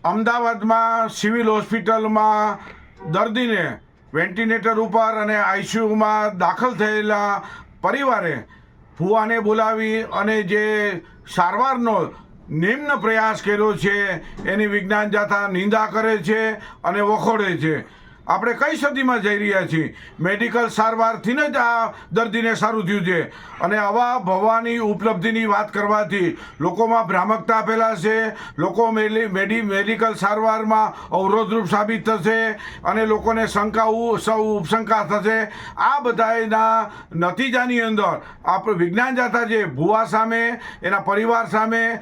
અમદાવાદમાં સિવિલ હોસ્પિટલમાં દર્દીને વેન્ટિલેટર ઉપર અને આઈસીયુમાં દાખલ થયેલા પરિવારે ફુવાને બોલાવી અને જે સારવારનો નિમ્ન પ્રયાસ કર્યો છે એની વિજ્ઞાન જાથા નિંદા કરે છે અને વખોડે છે. આપણે કઈ સદીમાં જઈ રહ્યા છીએ? મેડિકલ સારવારથી જ આ દર્દીને સારું થયું છે અને આવા ભવાની ઉપલબ્ધિની વાત કરવાથી લોકોમાં ભ્રામકતા ફેલાશે, લોકો મેડિકલ સારવારમાં અવરોધરૂપ સાબિત થશે અને લોકોને ઉપશંકા થશે. આ બધાના નતીજાની અંદર આપણે વિજ્ઞાન જાથા જે ભુવા સામે, એના પરિવાર સામે,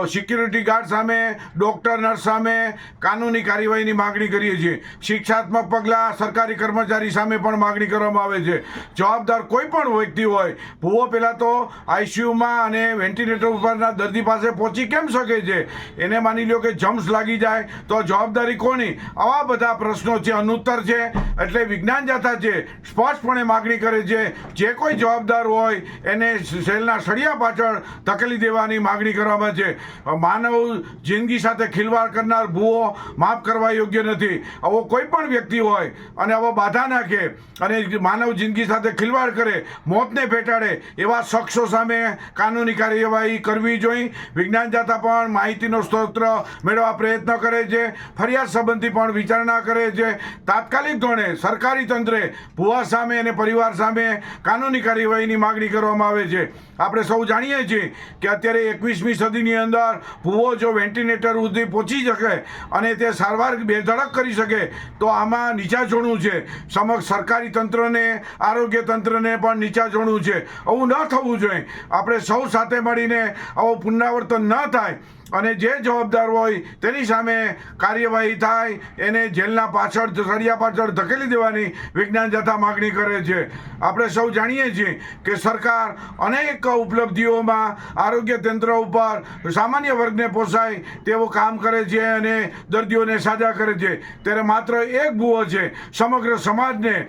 સિક્યુરિટી ગાર્ડ સામે, ડૉક્ટર નર્સ સામે કાનૂની કાર્યવાહીની માગણી કરીએ છીએ. શિક્ષાત્મક પગલાં સરકારી કર્મચારી સામે પણ માગણી કરવામાં આવે છે. જવાબદાર કોઈ પણ વ્યક્તિ હોય, ભુવો પહેલાં તો આઈસીયુમાં અને વેન્ટિલેટર ઉપરના દર્દી પાસે પહોંચી કેમ શકે છે? એને માની લો કે જમ્સ લાગી જાય તો જવાબદારી કોની? આવા બધા પ્રશ્નો છે, અનુત્તર છે. એટલે વિજ્ઞાન જાથા છે સ્પષ્ટપણે માગણી કરે છે, જે કોઈ જવાબદાર હોય એને સેલના સળિયા પાછળ ધકેલી દેવાની માગણી કરવામાં છે. માનવ જિંદગી સાથે ખિલવાડ કરનાર ભુવો માફ કરવા યોગ્ય નથી. આવો કોઈ પણ વ્યક્તિ હોય અને આવો બાધા નાખે અને માનવ જિંદગી સાથે ખિલવાડ કરે, મોતને પેટાડે, એવા શખ્સો સામે કાનૂની કાર્યવાહી કરવી જોઈએ. વિજ્ઞાન જાથા પણ માહિતીનો સ્ત્રોત મેળવવા પ્રયત્ન કરે છે, ફરિયાદ સંબંધી પણ વિચારણા કરે છે. તાત્કાલિક ધોરણે સરકારી તંત્રે ભુવા સામે અને પરિવાર સામે કાનૂની કાર્યવાહીની માગણી કરવામાં આવે છે. આપણે સૌ જાણીએ છીએ કે અત્યારે 21મી સદીની અંદર ભુવો જો વેન્ટિલેટર સુધી પહોંચી શકે અને તે સારવાર બેધડક કરી શકે તો આમાં નીચા જોડવું છે. સમગ્ર સરકારી તંત્રને, આરોગ્ય તંત્રને પણ નીચા જોડવું છે. આવું ન થવું જોઈએ. આપણે સૌ સાથે મળીને આવું પુનરાવર્તન ન થાય અને જે જવાબદાર હોય તેની સામે કાર્યવાહી થાય, એને જેલના પાછળ, સળિયા પાછળ ધકેલી દેવાની વિજ્ઞાન જાથા માગણી કરે છે. આપણે સૌ જાણીએ છીએ કે સરકાર અનેક ઉપલબ્ધિઓમાં આરોગ્ય તંત્ર ઉપર સામાન્ય વર્ગને પોસાય તેવું કામ કરે છે અને દર્દીઓને સાજા કરે છે. ત્યારે માત્ર એક ભુવો છે, સમગ્ર સમાજને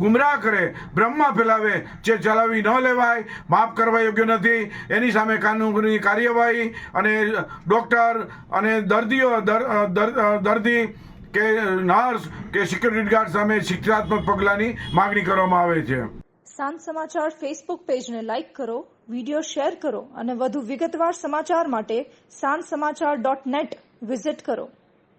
ગુમરાહ કરે, બ્રહ્મા ફેલાવે, જે ચલાવી ન લેવાય, માફ કરવા યોગ્ય નથી. એની સામે કાનૂની કાર્યવાહી અને ડૉક્ટર અને દર્દી કે નર્સ કે સિક્યુરિટી ગાર્ડ સામે શિક્ષાત્મક પગલાંની માગણી કરવામાં આવે છે. સાંજ સમાચાર ફેસબુક પેજને લાઇક કરો, વિડીયો શેર કરો અને વધુ વિગતવાર સમાચાર માટે sanssamachar.net વિઝિટ કરો.